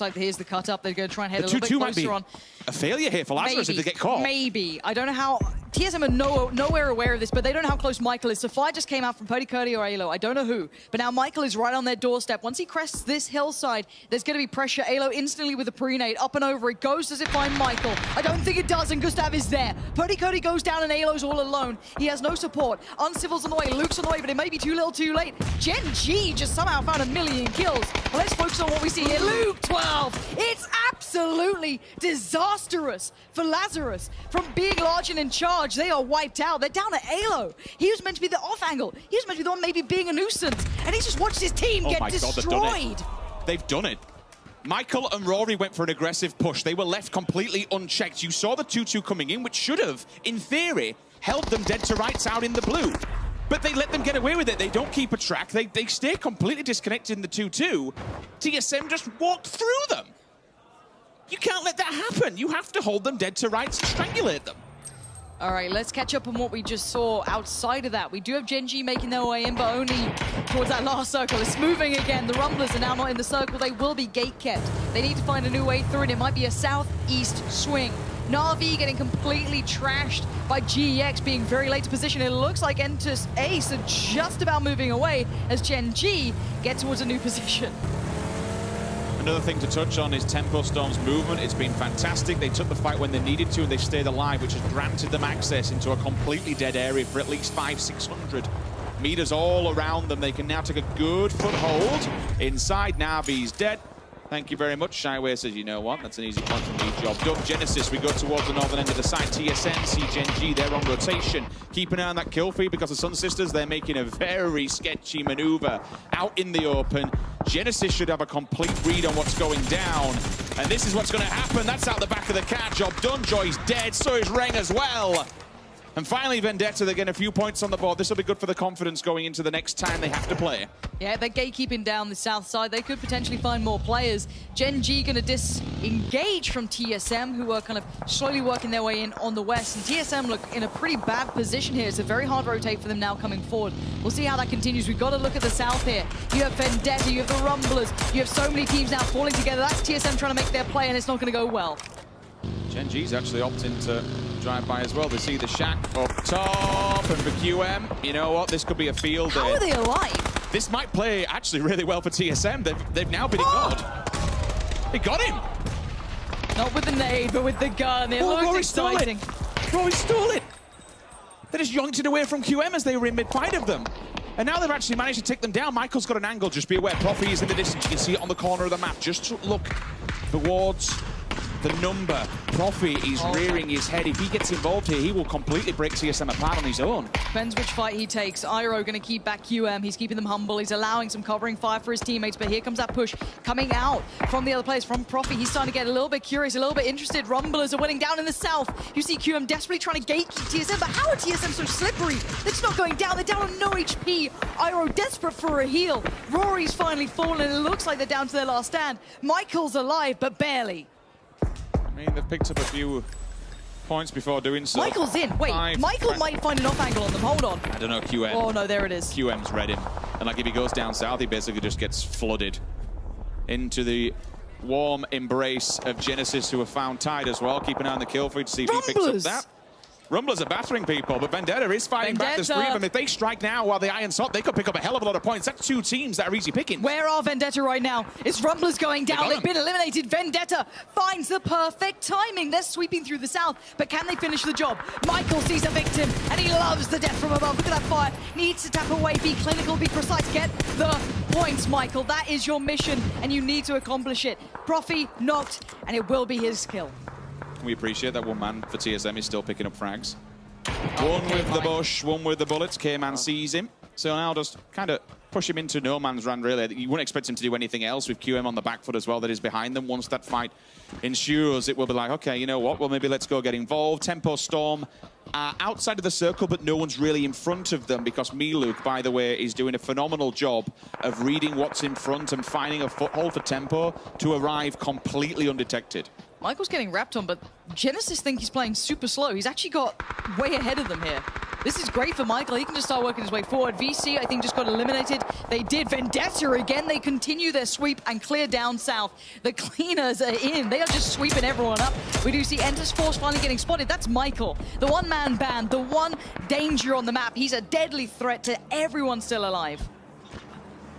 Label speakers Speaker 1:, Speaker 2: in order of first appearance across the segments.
Speaker 1: like here's the cut up. They're going to try and head a little bit
Speaker 2: 2-2 might be
Speaker 1: closer on.
Speaker 2: a failure here for Lazarus if they get caught.
Speaker 1: Maybe. I don't know how. TSM are nowhere aware of this, but they don't know how close Michael is. So Fire just came out from Purdy Curdy or Alo. I don't know who. But now Michael is right on their doorstep. Once he crests this hillside, there's going to be pressure. Alo instantly with a pre-nade. Up and over it goes. Does it find Michael? I don't think it does, and Gustav is there. Purdy Curdy goes down, and Alo's all alone. He has no support. Uncivil's on the way. Luke's on the way, but it may be too little too late. Gen G just somehow found 1 million kills. Well, let's focus on what we see here. Luke 12. It's absolutely disastrous for Lazarus. From being large and in charge, they are wiped out. They're down to Alo. He was meant to be the off angle. He was meant to be the one maybe being a nuisance. And he's just watched his team get destroyed.
Speaker 2: They've done it. Michael and Rory went for an aggressive push. They were left completely unchecked. You saw the 2-2 coming in, which should have, in theory, held them dead to rights out in the blue. But they let them get away with it. They don't keep a track. They stay completely disconnected in the 2-2. TSM just walked through them. You can't let that happen. You have to hold them dead to rights and strangulate them.
Speaker 1: All right, let's catch up on what we just saw outside of that. We do have Gen G making their way in, but only towards that last circle. It's moving again. The Rumblers are now not in the circle. They will be gate-kept. They need to find a new way through, and it might be a southeast swing. Na'Vi getting completely trashed by GEX being very late to position. It looks like OGNEntus Ace are just about moving away as Gen G get towards a new position.
Speaker 2: Another thing to touch on is Tempo Storm's movement. It's been fantastic. They took the fight when they needed to, and they stayed alive, which has granted them access into a completely dead area for at least 500-600 meters all around them. They can now take a good foothold inside. Na'Vi's dead. Thank you very much. Shyway says, you know what, that's an easy point for me. Job done. Genesis, we go towards the northern end of the site. TSM, see Gen G, they're on rotation. Keep an eye on that kill feed because the Sun Sisters, they're making a very sketchy maneuver out in the open. Genesis should have a complete read on what's going down. And this is what's going to happen. That's out the back of the car. Job done. Joy's dead. So is Reng as well. And finally, Vendetta, they're getting a few points on the board. This will be good for the confidence going into the next time they have to play.
Speaker 1: Yeah, they're gatekeeping down the south side. They could potentially find more players. Gen G going to disengage from TSM, who are kind of slowly working their way in on the west. And TSM look in a pretty bad position here. It's a very hard rotate for them now coming forward. We'll see how that continues. We've got to look at the south here. You have Vendetta, you have the Rumblers. You have so many teams now falling together. That's TSM trying to make their play, and it's not going to go well.
Speaker 2: Gen G's actually opting to drive by as well. They see the shack up top, and for QM, you know what? This could be a field day.
Speaker 1: How are they alive?
Speaker 2: This might play actually really well for TSM. They've now been ignored. They got him.
Speaker 1: Not with the nade, but with the gun. It looks exciting.
Speaker 2: Rory stole it. They just yoinked it away from QM as they were in mid-fight of them. And now they've actually managed to take them down. Michael's got an angle. Just be aware. Profi is in the distance. You can see it on the corner of the map. Just look towards the number. Profi is rearing his head. If he gets involved here, he will completely break TSM apart on his own.
Speaker 1: Depends which fight he takes. Iroh going to keep back QM. He's keeping them humble. He's allowing some covering fire for his teammates, but here comes that push coming out from the other players, from Profi. He's starting to get a little bit curious, a little bit interested. Rumblers are winning down in the south. You see QM desperately trying to gatekeep TSM, but how are TSM so slippery? They're just not going down. They're down on no HP. Iroh desperate for a heal. Rory's finally fallen, and it looks like they're down to their last stand. Michael's alive, but barely.
Speaker 2: I mean, they've picked up a few points before doing so.
Speaker 1: Michael's in. Wait, Michael might find an off angle on them. Hold on.
Speaker 2: I don't know, QM.
Speaker 1: Oh, no, there it is.
Speaker 2: QM's read him. And like if he goes down south, he basically just gets flooded into the warm embrace of Genesis, who have found tied as well. Keep an eye on the kill feed to see if he picks up that. Rumblers are battering people, but Vendetta is fighting back the screen. And if they strike now while the iron's hot, they could pick up a hell of a lot of points. That's two teams that are easy picking.
Speaker 1: Where are Vendetta right now? It's Rumblers going down. They've been eliminated. Vendetta finds the perfect timing. They're sweeping through the south, but can they finish the job? Michael sees a victim, and he loves the death from above. Look at that fire. Needs to tap away, be clinical, be precise. Get the points, Michael. That is your mission, and you need to accomplish it. Profi knocked, and it will be his kill.
Speaker 2: We appreciate that one man for TSM is still picking up frags. One with the bush, one with the bullets. K-Man sees him. So now just kind of push him into no man's land, really. You wouldn't expect him to do anything else with QM on the back foot as well that is behind them. Once that fight ensues, it will be like, okay, you know what? Well, maybe let's go get involved. Tempo Storm outside of the circle, but no one's really in front of them because Miluk, by the way, is doing a phenomenal job of reading what's in front and finding a foothold for Tempo to arrive completely undetected.
Speaker 1: Michael's getting wrapped on, but Genesis think he's playing super slow. He's actually got way ahead of them here. This is great for Michael. He can just start working his way forward. VC, I think, just got eliminated. They did. Vendetta again. They continue their sweep and clear down south. The cleaners are in. They are just sweeping everyone up. We do see Entus Force finally getting spotted. That's Michael, the one-man band, the one danger on the map. He's a deadly threat to everyone still alive.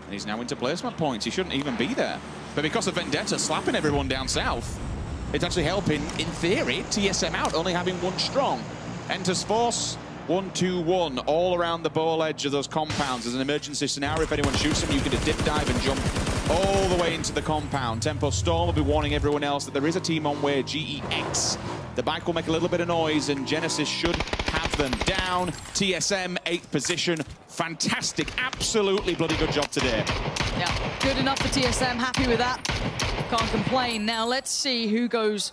Speaker 2: And he's now into placement points. He shouldn't even be there. But because of Vendetta slapping everyone down south, it's actually helping, in theory, TSM out, only having one strong. Entus Force, 1-2-1, all around the ball edge of those compounds. As an emergency scenario, if anyone shoots them, you can dip dive and jump all the way into the compound. Tempo Storm will be warning everyone else that there is a team on way, GEX. The bike will make a little bit of noise, and Genesis should have them down. TSM, 8th position. Fantastic, absolutely bloody good job today.
Speaker 1: Yeah, good enough for TSM, happy with that. Can't complain. Now let's see who goes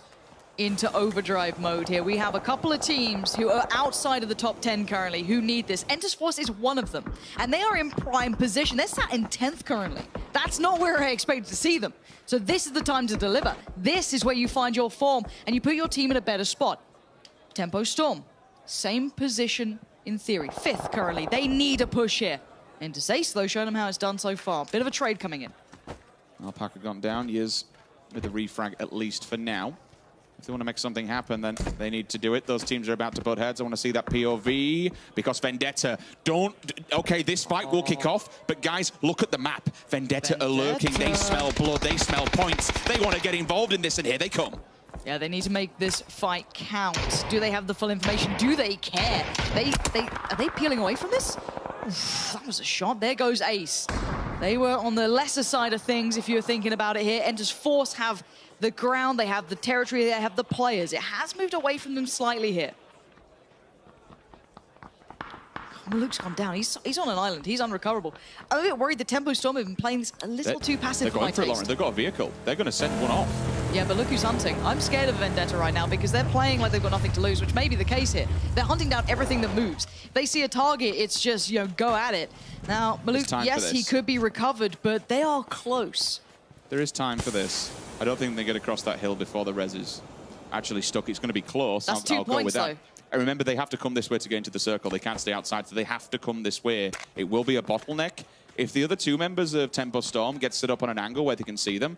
Speaker 1: into overdrive mode here. We have a couple of teams who are outside of the top 10 currently who need this. Entus Force is one of them, and they are in prime position. They're sat in 10th currently. That's not where I expected to see them. So this is the time to deliver. This is where you find your form, and you put your team in a better spot. Tempo Storm, same position in theory. 5th currently. They need a push here. Entus Ace, though, showing them how it's done so far. Bit of a trade coming in.
Speaker 2: Alpaca gone down. Years with the refrag, at least for now. If they want to make something happen, then they need to do it. Those teams are about to butt heads. I want to see that POV, because Vendetta don't... Okay, this fight will kick off, but guys, look at the map. Vendetta are lurking. They smell blood. They smell points. They want to get involved in this, and here they come.
Speaker 1: Yeah, they need to make this fight count. Do they have the full information? Do they care? Are they peeling away from this? Oof, that was a shot. There goes Ace. They were on the lesser side of things, if you're thinking about it here. Entus Force have the ground, they have the territory, they have the players. It has moved away from them slightly here. Luke's gone down. He's on an island. He's unrecoverable. I'm a bit worried the Tempo Storm have been playing this a little too passive for my taste.
Speaker 2: Lauren. They've got a vehicle. They're going to send one off.
Speaker 1: Yeah, but look who's hunting. I'm scared of Vendetta right now because they're playing like they've got nothing to lose, which may be the case here. They're hunting down everything that moves. If they see a target, it's just, you know, go at it. Now, Maluk, yes, he could be recovered, but they are close.
Speaker 2: There is time for this. I don't think they get across that hill before the res is actually stuck. It's going to be close.
Speaker 1: That's 2 points, go with that. Though.
Speaker 2: And remember, they have to come this way to get into the circle. They can't stay outside, so they have to come this way. It will be a bottleneck. If the other 2 members of Tempo Storm get set up on an angle where they can see them,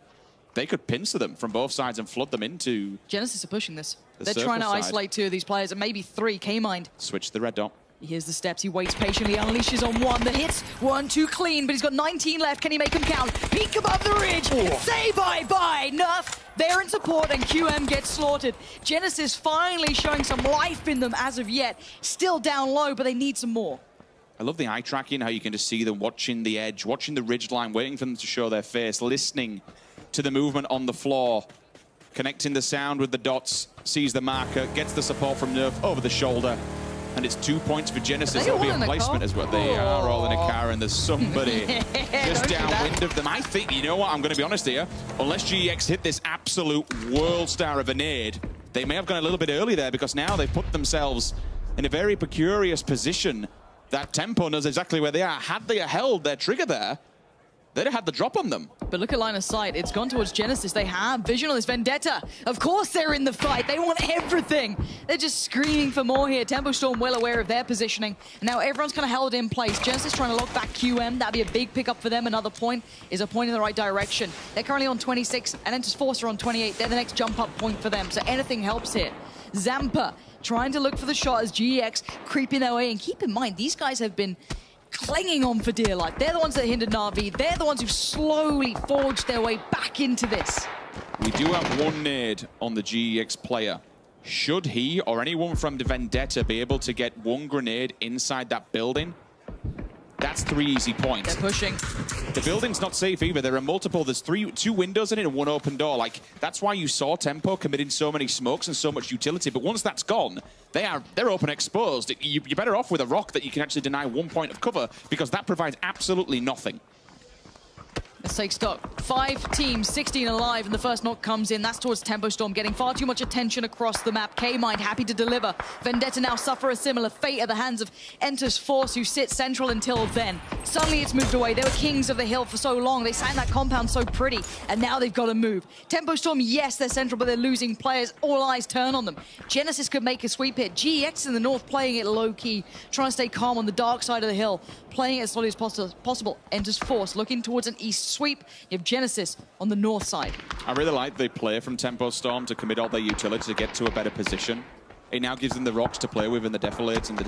Speaker 2: they could pincer them from both sides and flood them into...
Speaker 1: Genesis are pushing this. They're trying to isolate 2 of these players, and maybe 3. K-Mind.
Speaker 2: Switch the red dot.
Speaker 1: Here's the steps. He waits patiently, unleashes on 1. The hits, 1 too clean, but he's got 19 left. Can he make them count? Peek above the ridge. Say bye-bye. Nerf. They're in support, and QM gets slaughtered. Genesis finally showing some life in them as of yet. Still down low, but they need some more.
Speaker 2: I love the eye tracking, how you can just see them watching the edge, watching the ridge line, waiting for them to show their face, listening to the movement on the floor, connecting the sound with the dots, sees the marker, gets the support from Nerf over the shoulder. And it's 2 points for Genesis. That'll be a placement as well. They are all in a car, and there's somebody just downwind of them. I think, you know what, I'm going to be honest here. Unless GX hit this absolute world star of a nade, they may have gone a little bit early there, because now they've put themselves in a very precarious position. That Tempo knows exactly where they are. Had they held their trigger there, they'd have had the drop on them.
Speaker 1: But look at line of sight. It's gone towards Genesis. They have vision on this Vendetta. Of course they're in the fight. They want everything. They're just screaming for more here. Tempo Storm well aware of their positioning. And now everyone's kind of held in place. Genesis trying to lock back QM. That'd be a big pickup for them. Another point is a point in the right direction. They're currently on 26, and Entus Force are on 28. They're the next jump-up point for them. So anything helps here. Zampa trying to look for the shot as GX creeping their way. And keep in mind, these guys have been clinging on for dear life. They're the ones that hindered Na'Vi. They're the ones who've slowly forged their way back into this.
Speaker 2: We do have 1 nade on the GEX player. Should he or anyone from the Vendetta be able to get 1 grenade inside that building, that's 3 easy points.
Speaker 1: They're pushing.
Speaker 2: The building's not safe either. There are multiple. There's 2 windows in it and 1 open door. Like, that's why you saw Tempo committing so many smokes and so much utility. But once that's gone, they're open exposed. You're better off with a rock that you can actually deny 1 point of cover, because that provides absolutely nothing.
Speaker 1: Let's take stock. 5 teams, 16 alive, and the first knock comes in. That's towards Tempo Storm, getting far too much attention across the map. K-Mind happy to deliver. Vendetta now suffer a similar fate at the hands of Entus Force, who sit central until then. Suddenly it's moved away. They were kings of the hill for so long. They sat in that compound so pretty, and now they've got to move. Tempo Storm, yes, they're central, but they're losing players. All eyes turn on them. Genesis could make a sweep here. GX in the north playing it low-key, trying to stay calm on the dark side of the hill, playing it as slowly as possible. Entus Force looking towards an east sweep. You have Genesis on the north side. I
Speaker 2: really like the play from Tempo Storm to commit all their utility to get to a better position. It now gives them the rocks to play with and the defilades and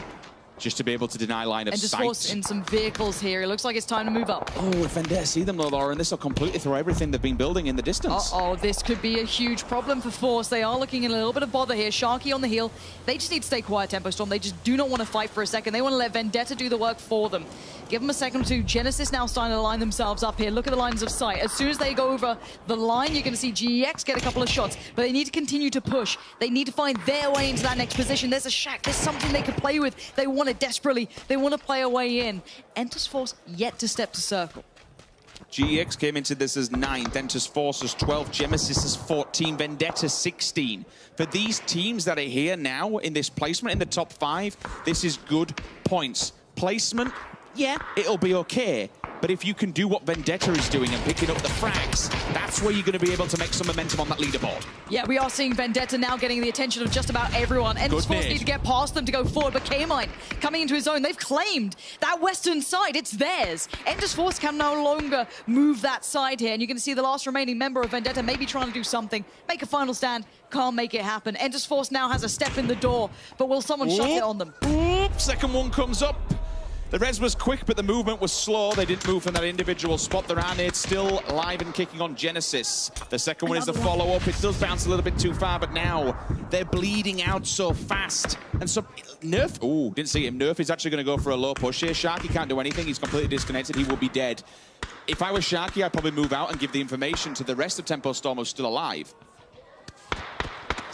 Speaker 2: just to be able to deny line of sight.
Speaker 1: Force in some vehicles here. It looks like it's time to move up.
Speaker 2: Oh, if Vendetta see them, though, Lauren, this will completely throw everything they've been building in the distance.
Speaker 1: Uh-oh, this could be a huge problem for Force. They are looking in a little bit of bother here. Sharky on the heel. They just need to stay quiet, Tempo Storm. They just do not want to fight for a second. They want to let Vendetta do the work for them. Give them a second or two. Genesis now starting to line themselves up here. Look at the lines of sight. As soon as they go over the line, you're going to see GEX get a couple of shots. But they need to continue to push. They need to find their way into that next position. There's a shack. There's something they can play with. They want it desperately. They want to play a way in. Entus Force yet to step to circle.
Speaker 2: GEX came into this as 9th, Entus Force as 12, Genesis as 14, Vendetta 16. For these teams that are here now in this placement in the top 5, this is good points. Placement, yeah, it'll be okay. But if you can do what Vendetta is doing and picking up the frags, that's where you're going to be able to make some momentum on that leaderboard.
Speaker 1: Yeah, we are seeing Vendetta now getting the attention of just about everyone. Entus Force need to get past them to go forward, but K-Mind coming into his own. They've claimed that western side. It's theirs. Entus Force can no longer move that side here, and you're going to see the last remaining member of Vendetta maybe trying to do something, make a final stand. Can't make it happen. Entus Force now has a step in the door, but will someone shut it on them?
Speaker 2: Second one comes up. The res was quick, but the movement was slow. They didn't move from that individual spot. The Ranade still alive and kicking on Genesis. The second one is the follow-up. It does bounce a little bit too far, but now they're bleeding out so fast. And so Nerf, oh, didn't see him. Nerf is actually going to go for a low push here. Sharky can't do anything. He's completely disconnected. He will be dead. If I was Sharky, I'd probably move out and give the information to the rest of Tempo Storm who's still alive.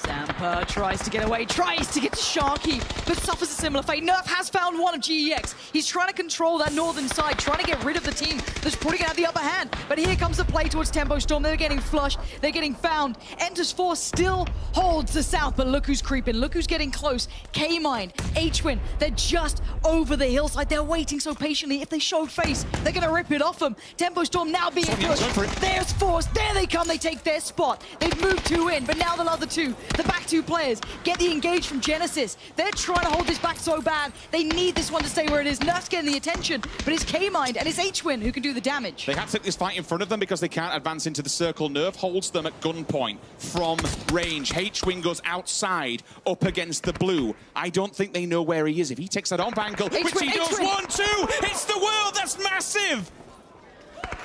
Speaker 1: Zampa tries to get away, tries to get to Sharky, but suffers a similar fate. Nerf has found one of GEX. He's trying to control that northern side, trying to get rid of the team that's probably going to have the upper hand. But here comes the play towards Tempo Storm. They're getting flushed. They're getting found. Entus Force still holds the south, but look who's creeping. Look who's getting close. K-Mind, H-Win, they're just over the hillside. They're waiting so patiently. If they show face, they're going to rip it off them. Tempo Storm now being pushed. There's Force. There they come. They take their spot. They've moved 2 in, but now the other 2. The back 2 players get the engage from Genesis. They're trying to hold this back so bad. They need this one to stay where it is. Nerf's getting the attention, but it's K-Mind and it's H-Win who can do the damage.
Speaker 2: They have to take this fight in front of them because they can't advance into the circle. Nerf holds them at gunpoint from range. H-Win goes outside up against the blue. I don't think they know where he is. If he takes that on angle, which he does, 1-2, it's the world, that's massive!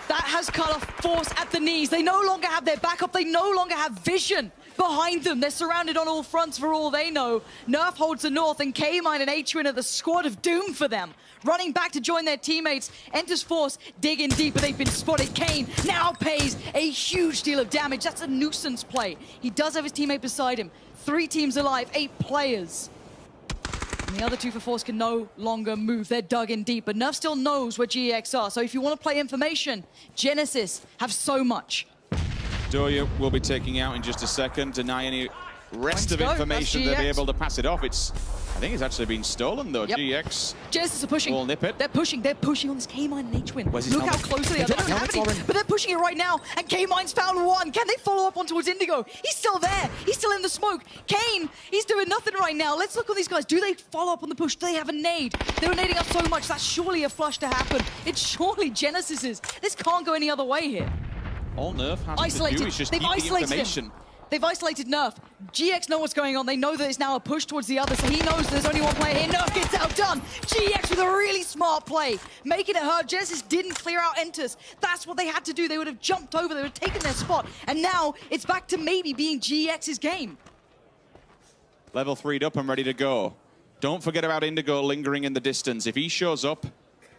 Speaker 1: That has cut off Force at the knees. They no longer have their backup. They no longer have vision behind them. They're surrounded on all fronts for all they know. Nerf holds the north, and K-Mind and H-Win are the squad of doom for them. Running back to join their teammates. Entus Force digging deep, but they've been spotted. Kane now pays a huge deal of damage. That's a nuisance play. He does have his teammate beside him. 3 teams alive, 8 players. And the other 2 for Force can no longer move. They're dug in deep, but Nerf still knows where GX are. So if you want to play information, Genesis have so much.
Speaker 2: Doya will be taking out in just a second. Deny any rest of information. They'll be able to pass it off. I think it's actually been stolen, though.
Speaker 1: Yep.
Speaker 2: GX.
Speaker 1: Genesis are pushing.
Speaker 2: Will nip it.
Speaker 1: They're pushing on this K-Mind and H-Win.
Speaker 2: Look
Speaker 1: how close they are. They don't have any, but they're pushing it right now. And K-Mind's found one. Can they follow up on towards Indigo? He's still there. He's still in the smoke. Kane, he's doing nothing right now. Let's look at these guys. Do they follow up on the push? Do they have a nade? They were nading up so much. That's surely a flush to happen. It's surely Genesis's. This can't go any other way here.
Speaker 2: All Nerf has to do is just keep the information.
Speaker 1: They've isolated Nerf. GX know what's going on. They know that it's now a push towards the other, so he knows there's only one player here. Nerf gets outdone. GX with a really smart play, making it hurt. Genesis didn't clear out Entus. That's what they had to do. They would have jumped over. They would have taken their spot. And now it's back to maybe being GX's game.
Speaker 2: Level 3'd up and ready to go. Don't forget about Indigo lingering in the distance. If he shows up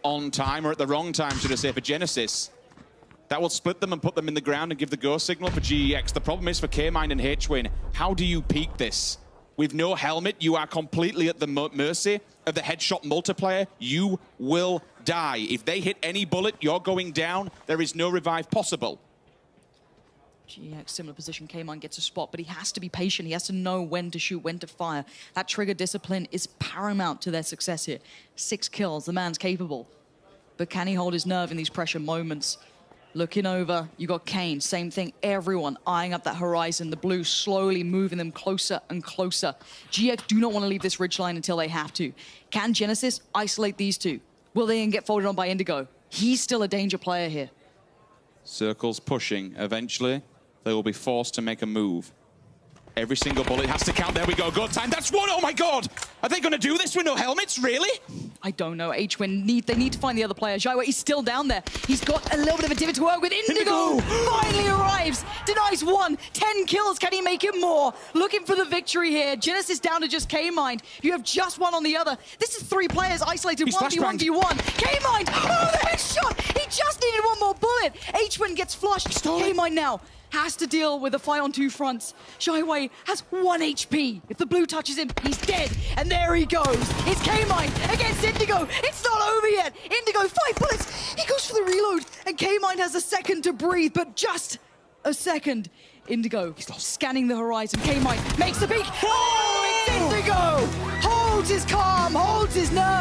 Speaker 2: on time, or at the wrong time, should I say, for Genesis, that will split them and put them in the ground and give the go signal for GEX. The problem is for K-Mind and H-Win, how do you peak this? With no helmet, you are completely at the mercy of the headshot multiplier. You will die. If they hit any bullet, you're going down. There is no revive possible.
Speaker 1: GX, similar position. K-Mine gets a spot, but he has to be patient. He has to know when to shoot, when to fire. That trigger discipline is paramount to their success here. 6 kills, the man's capable. But can he hold his nerve in these pressure moments? Looking over, you got Kane, same thing. Everyone eyeing up that horizon. The blue slowly moving them closer and closer. GX do not want to leave this ridgeline until they have to. Can Genesis isolate these two? Will they get folded on by Indigo? He's still a danger player here.
Speaker 2: Circles pushing. Eventually, they will be forced to make a move. Every single bullet has to count. There we go. Go time. That's one. Oh my God. Are they going to do this with no helmets? Really?
Speaker 1: I don't know. HWin they need to find the other player. Jaiwa, he's still down there. He's got a little bit of a divot to work with. Indigo finally arrives. Denies 1. 10 kills. Can he make it more? Looking for the victory here. Genesis down to just K-Mind. You have just one on the other. This is 3 players isolated. 1v1v1. K-Mind. Oh, the headshot. He just needed one more bullet. HWin gets flushed. K-Mind now has to deal with a fight on 2 fronts. Shyway has 1 HP. If the blue touches him, he's dead. And there he goes. It's K-Mine against Indigo. It's not over yet. Indigo, 5 bullets. He goes for the reload. And K-Mine has a second to breathe, but just a second. Indigo scanning the horizon. K-Mine makes the peek. Oh, it's Indigo. Holds his calm, holds his nerve.